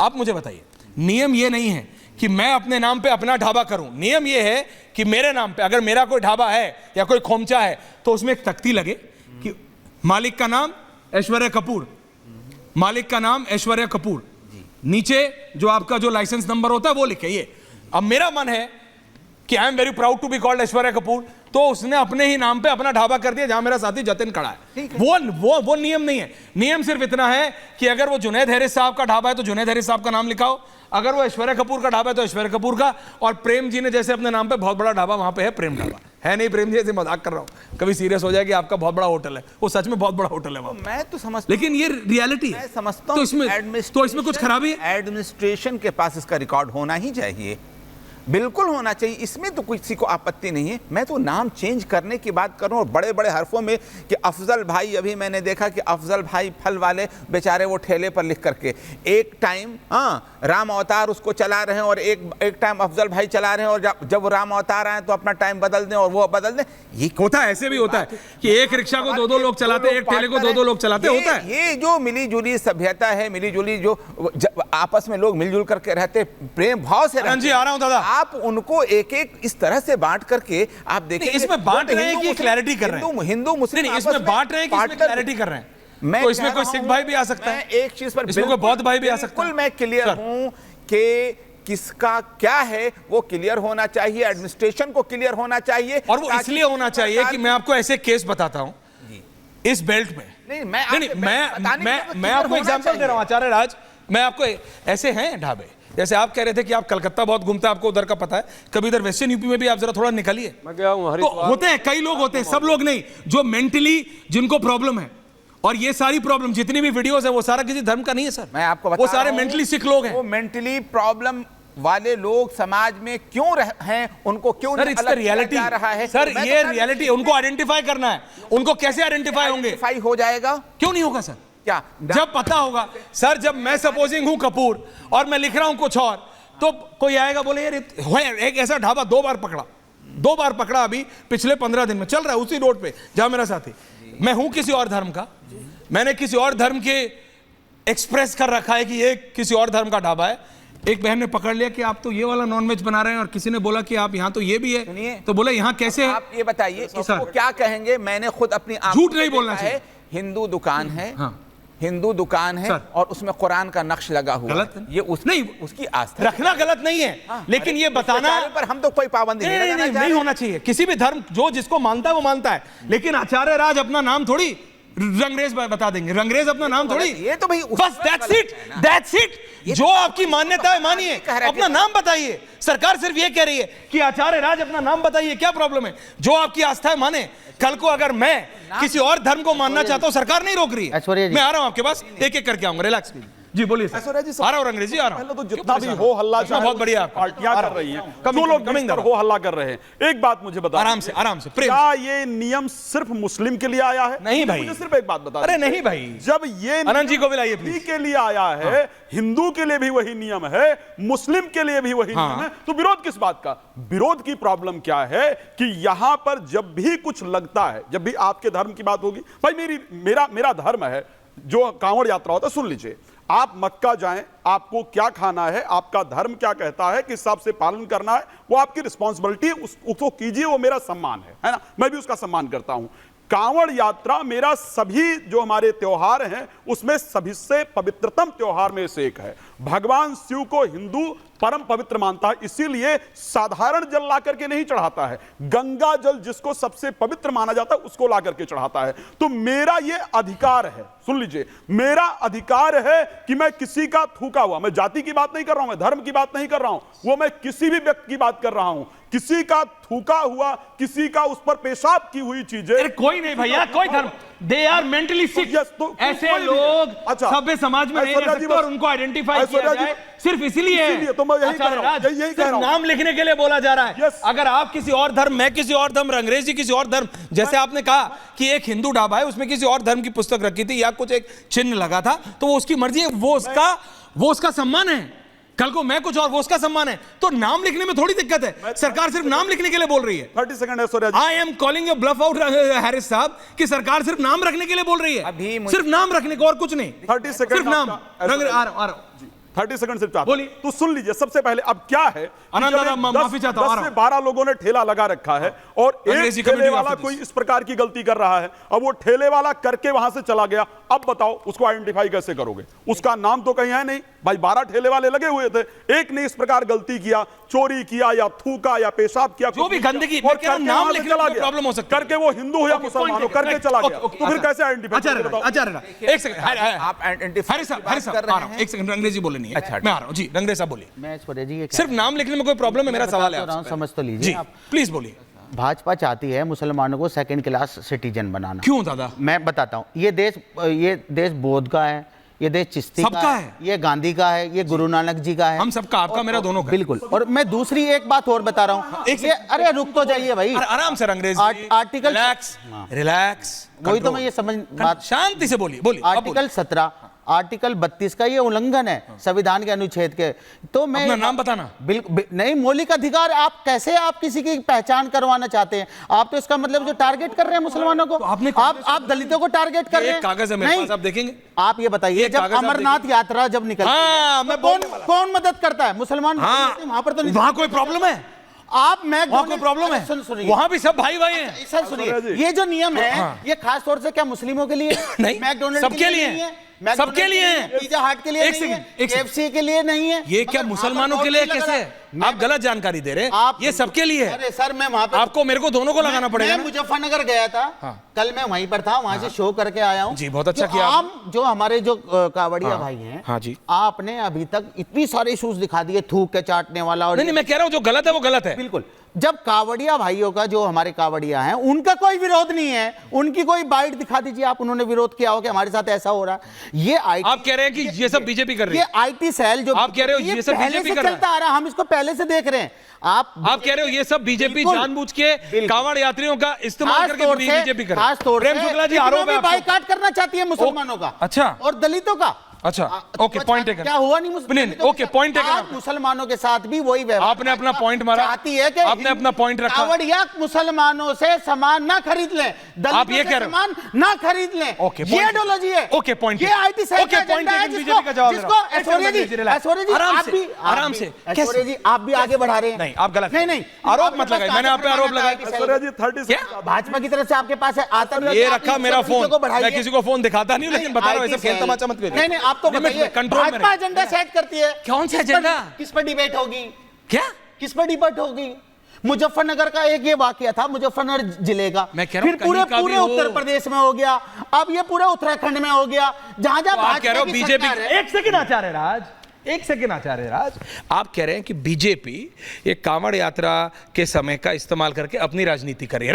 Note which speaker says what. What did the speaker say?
Speaker 1: आप मुझे बताइए, नियम ये नहीं है कि मैं अपने नाम पे अपना ढाबा करूं, नियम ये है कि मेरे नाम पे अगर मेरा कोई ढाबा है या कोई खोमचा है तो उसमें एक तख्ती लगे कि मालिक का नाम ऐश्वर्या कपूर, मालिक का नाम ऐश्वर्या कपूर, नीचे जो आपका जो लाइसेंस नंबर होता है वो लिखे। ये अब मेरा मन है कि I am very proud to be called Aishwarya Kapoor, तो उसने अपने ही नाम पे अपना ढाबा कर दिया जहां मेरा साथी जतिन खड़ा है। वो नियम नहीं है। नियम सिर्फ इतना है कि अगर वो जुनैद हैरिस साहब का ढाबा है तो जुनैद हैरिस साहब का नाम लिखाओ, अगर वो ऐश्वर्या कपूर का ढाबा है तो ऐश्वर्या कपूर का, और प्रेम जी ने जैसे अपने नाम पे बहुत बड़ा ढाबा वहां पे है प्रेम ढाबा है। नहीं प्रेम जी, ऐसे मजाक कर रहा हूं, कभी सीरियस हो जाए कि आपका बहुत बड़ा होटल है, वो सच में बहुत बड़ा होटल है।
Speaker 2: मैं तो समझता,
Speaker 1: लेकिन ये रियलिटी है,
Speaker 2: समझता
Speaker 1: तो इसमें कुछ खराबी है।
Speaker 2: एडमिनिस्ट्रेशन के पास इसका रिकॉर्ड होना ही चाहिए, बिल्कुल होना चाहिए, इसमें तो किसी को आपत्ति नहीं है। मैं तो नाम चेंज करने की बात कर रहा हूँ, बड़े बड़े हरफों में कि अफजल भाई, अभी मैंने देखा कि अफजल भाई फल वाले बेचारे वो ठेले पर लिख करके एक टाइम राम अवतार उसको चला रहे हैं और एक टाइम अफजल भाई चला रहे हैं, और जब राम अवतार आए तो अपना टाइम बदल दें और वो बदल दें। ये
Speaker 1: होता है, ऐसे भी होता है कि एक रिक्शा को दो लोग चलाते हैं, एक ठेले को दो लोग चलाते, होता है।
Speaker 2: ये जो मिली जुली सभ्यता है, मिली जुली जो आपस में लोग मिलजुल करके रहते, प्रेम भाव से रहते।
Speaker 1: जी आ रहा हूं दादा,
Speaker 2: आप उनको एक एक इस तरह से बांट करके आप देखिए,
Speaker 1: इसमें बांट रहे हैं कि क्लैरिटी कर रहे हैं,
Speaker 2: हिंदू मुस्लिम
Speaker 1: नहीं, इसमें बांट रहे हैं कि इसमें क्लैरिटी कर रहे हैं।
Speaker 2: मैं
Speaker 1: तो इसमें कोई सिख भाई भी आ सकता है,
Speaker 2: एक चीज पर
Speaker 1: इसमें कोई बौद्ध भाई भी आ सकता है।
Speaker 2: बिल्कुल मैं क्लियर हूं कि किसका क्या है वो क्लियर होना चाहिए, एडमिनिस्ट्रेशन को क्लियर होना चाहिए,
Speaker 1: और वो इसलिए होना चाहिए कि मैं आपको ऐसे केस बताता हूं इस बेल्ट में।
Speaker 2: नहीं,
Speaker 1: मैं आपको एग्जांपल दे रहा हूं आचार्य राज, मैं आपको ऐसे हैं ढाबे, जैसे आप कह रहे थे कि आप कलकत्ता बहुत घूमते हैं, आपको उधर का पता है, कभी इधर वेस्टर्न यूपी में भी आप जरा थोड़ा निकलिए।
Speaker 3: मैं गया हूं,
Speaker 1: तो होते हैं, कई लोग होते हैं, सब लोग नहीं, जो मेंटली जिनको प्रॉब्लम है, और ये सारी प्रॉब्लम जितनी भी वीडियोस है वो सारा किसी धर्म का नहीं है सर,
Speaker 2: मैं आपको बता
Speaker 1: वो सारे मेंटली सिक लोग हैं।
Speaker 2: वो मेंटली प्रॉब्लम वाले लोग समाज में क्यों हैं, उनको क्यों
Speaker 1: सर इट्स द रियलिटी
Speaker 2: जा रहा है
Speaker 1: सर, ये रियलिटी है, उनको आइडेंटिफाई करना है। उनको कैसे आइडेंटिफाई होंगे?
Speaker 2: हो जाएगा,
Speaker 1: क्यों नहीं होगा सर?
Speaker 2: क्या
Speaker 1: जब पता होगा सर, जब मैं सपोजिंग हूं कपूर और मैं लिख रहा हूं कुछ और, तो कोई आएगा बोले यार एक ऐसा ढाबा दो बार पकड़ा अभी पिछले 15 दिन में चल रहा है उसी रोड पे जहां मेरा साथी, मैं हूं किसी और धर्म का, मैंने किसी और धर्म के एक्सप्रेस कर रखा है कि ये किसी और धर्म का ढाबा है। एक बहन ने पकड़ लिया कि आप तो ये वाला नॉनवेज बना रहे हैं, और किसी ने बोला कि आप यहाँ तो ये भी है, तो बोले यहाँ कैसे है?
Speaker 2: आप ये बताइए इसको क्या कहेंगे? मैंने खुद अपनी
Speaker 1: झूठ नहीं बोलना चाहिए।
Speaker 2: हिंदू दुकान है, हिंदू दुकान है और उसमें कुरान का नक्श लगा हुआ
Speaker 1: गलत
Speaker 2: है, ये नहीं, उसकी आस्था
Speaker 1: रखना गलत नहीं है, लेकिन ये बताना
Speaker 2: पर हम तो कोई पाबंदी
Speaker 1: नहीं होना चाहिए। किसी भी धर्म जो जिसको मानता है वो मानता है, लेकिन आचार्य राज अपना नाम थोड़ी रंगरेज बता देंगे, रंगरेज अपना नाम थोड़ी,
Speaker 2: ये तो भाई
Speaker 1: बस दैट्स इट। जो आपकी मान्यता है मानिए, अपना नाम बताइए। सरकार सिर्फ ये कह रही है कि आचार्य राज अपना नाम बताइए, क्या प्रॉब्लम है? जो आपकी आस्था है माने। कल को अगर मैं किसी और धर्म को मानना चाहता हूं, सरकार नहीं रोक रही है। मैं आ रहा हूं आपके पास, एक एक करके आऊंगा, रिलैक्स कीजिए। जी बोलिए
Speaker 4: ऐश्वर्या जी,
Speaker 1: आ रहा हूं रंगरेज जी, आ रहा हूं।
Speaker 4: तो जितना भी हो हल्ला
Speaker 1: बहुत बढ़िया
Speaker 4: पार्टियां कर रही हैं, जो लोग मिलकर हो हल्ला कर रहे हैं, एक बात मुझे बता,
Speaker 1: आराम से
Speaker 4: क्या ये नियम सिर्फ मुस्लिम के लिए आया है?
Speaker 1: नहीं भाई,
Speaker 4: मुझे सिर्फ एक बात बता।
Speaker 1: अरे नहीं भाई,
Speaker 4: जब ये
Speaker 1: अनंत जी को बुलाइए
Speaker 4: प्लीज के लिए आया है, हिंदू के लिए भी वही नियम है, मुस्लिम के लिए भी वही नियम है, तो विरोध किस बात का? विरोध की प्रॉब्लम क्या है कि यहां पर जब भी कुछ लगता है, जब भी आपके धर्म की बात होगी, भाई मेरा धर्म है, जो कांवड़ यात्रा होता है, सुन लीजिए, आप मक्का जाएं, आपको क्या खाना है, आपका धर्म क्या कहता है, किस हिसाब से पालन करना है, वो आपकी रिस्पॉन्सिबिलिटी है, उसको कीजिए, वो मेरा सम्मान है ना, मैं भी उसका सम्मान करता हूं। कांवड़ यात्रा मेरा सभी जो हमारे त्योहार हैं उसमें सभी से पवित्रतम त्योहार में से एक है। भगवान शिव को हिंदू परम पवित्र मानता है, इसीलिए साधारण जल ला करके नहीं चढ़ाता है, गंगा जल जिसको सबसे पवित्र माना जाता है उसको ला करके चढ़ाता है। तो मेरा ये अधिकार है, सुन लीजिए, मेरा अधिकार है कि मैं किसी का थूका हुआ, मैं जाति की बात नहीं कर रहा हूं, मैं धर्म की बात नहीं कर रहा हूं, वो मैं किसी भी व्यक्ति की बात कर रहा हूं, किसी का थूका हुआ, किसी का उस पर पेशाब की हुई चीजें,
Speaker 1: कोई नहीं भैया, कोई धर्म, दे आर मेंटली सिक, ऐसे लोग सभ्य समाज में नहीं रह सकते और उनको आइडेंटिफाई किया जाए सिर्फ इसलिए
Speaker 4: तो मैं यही कह रहा हूं,
Speaker 1: नाम लिखने के लिए बोला जा रहा है। अगर आप किसी और धर्म, मैं किसी और धर्म, अंग्रेजी किसी और धर्म, जैसे आपने कहा कि एक हिंदू ढाबा है उसमें किसी और धर्म की पुस्तक रखी थी या कुछ एक चिन्ह लगा था, तो वो उसकी मर्जी है, वो उसका सम्मान है। कल को मैं कुछ और, वो उसका सम्मान है, तो नाम लिखने में थोड़ी दिक्कत है। सरकार सिर्फ नाम लिखने के लिए बोल रही है।
Speaker 4: 30 सेकंड है।
Speaker 1: I am calling you bluff out Harris साहब कि सरकार सिर्फ नाम रखने के लिए बोल रही है, सिर्फ नाम रखने को और कुछ नहीं।
Speaker 4: 30 सेकंड
Speaker 1: सिर्फ नाम।
Speaker 4: 30 सेकंड सिर्फ चाहता
Speaker 1: बोलिए।
Speaker 4: तो सुन लीजिए। सबसे पहले अब क्या है कि
Speaker 1: आनंद
Speaker 4: जब
Speaker 1: दादा,
Speaker 4: एक
Speaker 1: माफी चाहता हूं, आ
Speaker 4: 10
Speaker 1: रहा
Speaker 4: से
Speaker 1: हूं।
Speaker 4: 12 लोगों ने ठेला लगा रखा है और एक
Speaker 1: अंग्रेजी
Speaker 4: ठेले
Speaker 1: कमेटी
Speaker 4: वाला
Speaker 1: ऑफिस।
Speaker 4: कोई इस प्रकार की गलती कर रहा है, अब वो ठेले वाला करके वहां से चला गया, अब बताओ उसको आइडेंटिफाई कैसे करोगे? उसका नाम तो कहीं है नहीं भाई, 12 ठेले वाले लगे हुए थे, एक ने इस प्रकार गलती किया, चोरी किया या थूका या पेशाब किया,
Speaker 1: जो भी गंदगी,
Speaker 4: और
Speaker 1: मैं कह रहा हूं,
Speaker 4: करके
Speaker 1: नाम
Speaker 4: वहां से
Speaker 1: लिखने में
Speaker 4: चला
Speaker 1: कोई
Speaker 4: गया।
Speaker 1: प्रॉब्लम हो सकती है।
Speaker 4: करके वो हिंदू हो या मुसलमान हो, करके चला गया, तो फिर कैसे आइडेंटिफाई
Speaker 1: अच्छा
Speaker 4: करोगे? बताओ।
Speaker 1: एक सेकंड,
Speaker 2: आप आइडेंटिफाई
Speaker 1: हरी साहब आ रहा हूं, एक सेकंड, अंग्रेजी बोले नहीं है।
Speaker 2: अच्छा,
Speaker 1: मैं आ रहा हूं जी, रंगरेज साहब बोलिए।
Speaker 3: मैं ऐश्वर्या जी ये
Speaker 1: सिर्फ नाम लिखने में कोई प्रॉब्लम है, मेरा सवाल है आपसे।
Speaker 3: समझ तो
Speaker 1: जी
Speaker 3: लीजिए आप।
Speaker 1: प्लीज बोलिए।
Speaker 3: भाजपा चाहती है मुसलमानों को सेकंड क्लास सिटीजन बनाना।
Speaker 1: क्यों दादा?
Speaker 3: मैं बताता हूँ, ये देश बौद्ध का है, ये देश चिश्ती
Speaker 1: सबका
Speaker 3: का
Speaker 1: है।
Speaker 3: ये गांधी का है, ये गुरु नानक जी का है।
Speaker 1: हम सबका, आपका मेरा दोनों का।
Speaker 3: बिल्कुल। और मैं दूसरी एक बात और बता रहा हूँ,
Speaker 1: एक
Speaker 3: ये अरे रुक तो जाइए भाई,
Speaker 1: आराम से रंगरेज जी,
Speaker 3: आर्टिकल
Speaker 1: रिलैक्स रिलैक्स,
Speaker 3: वही तो मैं ये समझ बात।
Speaker 1: शांति से बोलिए, बोलिए आप बोलिए।
Speaker 3: आर्टिकल 17 आर्टिकल 32 का ये उल्लंघन है संविधान के अनुच्छेद के। तो मैं
Speaker 1: अपना नाम बताना।
Speaker 3: बिल्कुल नहीं, मौलिक अधिकार आप कैसे आप किसी की पहचान करवाना चाहते हैं? आप तो इसका मतलब जो टारगेट कर रहे हैं मुसलमानों को,
Speaker 1: तो आपने
Speaker 3: आप दलितों को टारगेट कर रहे हैं।
Speaker 1: एक कागज है मेरे
Speaker 3: नहीं,
Speaker 1: पास, आप देखेंगे।
Speaker 3: आप ये बताइए,
Speaker 1: एक
Speaker 3: जब
Speaker 1: कागज आप
Speaker 3: अमरनाथ यात्रा जब निकलती
Speaker 1: हाँ,
Speaker 3: है,
Speaker 1: मैं
Speaker 3: तो
Speaker 1: बोलने वाला।
Speaker 3: कौन मदद करता है? मुसलमान वहां पर तो नहीं।
Speaker 1: वहां कोई प्रॉब्लम है?
Speaker 3: आप
Speaker 1: वहां कोई प्रॉब्लम है?
Speaker 3: सुनिए,
Speaker 1: वहां भी सब भाई भाई हैं।
Speaker 3: सर सुनिए, ये जो नियम है ये खास तौर से क्या मुस्लिमों के लिए
Speaker 1: नहीं,
Speaker 3: मैकडोनल्ड
Speaker 1: सबके लिए
Speaker 3: नहीं
Speaker 1: है।
Speaker 3: है,
Speaker 1: सबके लिए है।
Speaker 3: पिज्जा हट के लिए
Speaker 1: एक
Speaker 3: नहीं
Speaker 1: सेकंड,
Speaker 3: है,
Speaker 1: एक सेकंड।
Speaker 3: KFC के लिए नहीं है।
Speaker 1: ये क्या
Speaker 3: मगर
Speaker 1: मुसलमानों
Speaker 3: वहां
Speaker 1: के
Speaker 3: पर
Speaker 1: लिए
Speaker 3: बोर्ड नहीं
Speaker 1: कैसे
Speaker 3: लगा
Speaker 1: है?
Speaker 3: रहा।
Speaker 1: आप गलत जानकारी दे रहे हैं।
Speaker 3: आप
Speaker 1: ये सबके लिए है।
Speaker 3: अरे सर, मैं वहां पे
Speaker 1: आपको मेरे को दोनों को लगाना पड़ेगा
Speaker 3: मैं
Speaker 1: ना।
Speaker 3: मुजफ्फरनगर गया था, कल मैं वहीं पर था, वहां से शो करके आया हूँ
Speaker 1: जी, बहुत अच्छा
Speaker 3: जो
Speaker 1: किया
Speaker 3: आम जो हमारे जो कावड़िया भाई हैं,
Speaker 1: हाँ जी।
Speaker 3: आपने अभी तक इतनी सारे इश्यूज दिखा दिए, थूक के चाटने वाला और
Speaker 1: नहीं, मैं कह रहा हूं जो गलत है वो गलत है।
Speaker 3: बिल्कुल। जब कावड़िया भाइयों का, जो हमारे कावड़िया हैं, उनका कोई विरोध नहीं है, उनकी कोई बाइट दिखा दीजिए आप, उन्होंने विरोध किया हो कि हमारे साथ ऐसा हो रहा है। ये
Speaker 1: आप कह रहे हैं कि ये सब बीजेपी कर रही है?
Speaker 3: ये IT सेल जो
Speaker 1: आप कह रहे हो ये सब
Speaker 3: पहले
Speaker 1: बीजेपी
Speaker 3: से
Speaker 1: कर रहा है?
Speaker 3: चलता आ रहा है, हम इसको पहले से देख रहे हैं। आप
Speaker 1: कह रहे हो ये सब बीजेपी
Speaker 3: बिल्कुल,
Speaker 1: जानबूझ के
Speaker 3: बिल्कुल।
Speaker 1: कांवड़ यात्रियों का इस्तेमाल करके बीजेपी कर रही है?
Speaker 3: खास तौर
Speaker 1: प्रेम शुक्ला जी, आरोप है आपको।
Speaker 3: बाइकाट करना चाहती है मुसलमानों का।
Speaker 1: अच्छा।
Speaker 3: और दलितों का।
Speaker 1: अच्छा,
Speaker 3: तो
Speaker 1: ओके, पॉइंट टेकन।
Speaker 3: क्या हुआ नहीं
Speaker 1: नहीं, ओके, पॉइंट टेकन।
Speaker 3: आप मुसलमानों के साथ भी वही व्यवहार।
Speaker 1: आपने अपना पॉइंट मारा,
Speaker 3: चाहती है कि
Speaker 1: आपने अपना पॉइंट रखा।
Speaker 3: कावड़िया मुसलमानों से सामान ना खरीद लें,
Speaker 1: आप ये
Speaker 3: दलितों
Speaker 1: कह
Speaker 3: से
Speaker 1: रहे हो?
Speaker 3: सामान ना खरीद लें।
Speaker 1: ओके,
Speaker 3: ये
Speaker 1: point
Speaker 3: आइडियोलॉजी है।
Speaker 1: ओके, point
Speaker 3: ये
Speaker 1: taken।
Speaker 3: IT सेल
Speaker 1: ओके,
Speaker 3: का
Speaker 1: point
Speaker 3: एजेंडा है,
Speaker 1: taken, बीजेपी का जवाब दे रहा हूं।
Speaker 3: जिसको ऐश्वर्या जी,
Speaker 1: relax। आराम
Speaker 3: आप
Speaker 1: से,
Speaker 3: भी
Speaker 1: आराम से।
Speaker 3: ऐश्वर्या जी, आप भी आगे बढ़ा रहे हैं।
Speaker 1: नहीं, आप गलत
Speaker 3: नहीं
Speaker 1: हैं।
Speaker 3: नहीं,
Speaker 1: आरोप
Speaker 3: आपके
Speaker 1: मत
Speaker 3: पास
Speaker 1: लगाइए, मैंने आप पे
Speaker 3: कागज
Speaker 1: आरोप
Speaker 3: बनाना
Speaker 1: लगाया।
Speaker 3: है कि
Speaker 4: ऐश्वर्या जी 30
Speaker 1: क्या?
Speaker 4: सेकंड।
Speaker 3: भाजपा की तरफ से आपके पास है, आता नहीं
Speaker 1: ये
Speaker 3: है, आप
Speaker 1: रखा
Speaker 3: इन
Speaker 1: मेरा
Speaker 3: सब चीजों
Speaker 1: फोन,
Speaker 3: को बढ़ाइए।
Speaker 1: मैं किसी को फोन दिखाता नहीं हूं, लेकिन बता रहा हूं, ऐसे
Speaker 3: IT
Speaker 1: खेल
Speaker 3: सेल।
Speaker 1: तमाचा मत करिए।
Speaker 3: नहीं नहीं, आप तो
Speaker 1: लिमिट में,
Speaker 3: बताइए,
Speaker 1: कंट्रोल में
Speaker 3: भाजपा
Speaker 1: रहिए।
Speaker 3: एजेंडा सेट करती है।
Speaker 1: कौन सा
Speaker 3: किस पर-
Speaker 1: एजेंडा?
Speaker 3: किस पर डिबेट होगी?
Speaker 1: क्या?
Speaker 3: किस पर डिबेट होगी? मुजफ्फरनगर का एक ये वाकया था, मुजफ्फरनगर जिले का,
Speaker 1: मैं कह रहा हूं
Speaker 3: फिर पूरे
Speaker 1: कहीं का भी
Speaker 3: पूरे
Speaker 1: हो।
Speaker 3: उत्तर प्रदेश में हो गया, अब ये पूरे उत्तराखंड में हो गया, जहां जहां
Speaker 1: तो आप कह रहे
Speaker 3: भाजपा
Speaker 1: हो
Speaker 3: की
Speaker 1: बीजेपी,
Speaker 3: सरकार है।
Speaker 1: एक सेकंड आचार्य राज, एक सेकंड आचार्य राज, आप कह रहे हैं कि बीजेपी ये कांवड़ यात्रा के समय का इस्तेमाल करके अपनी राजनीति कर रही है।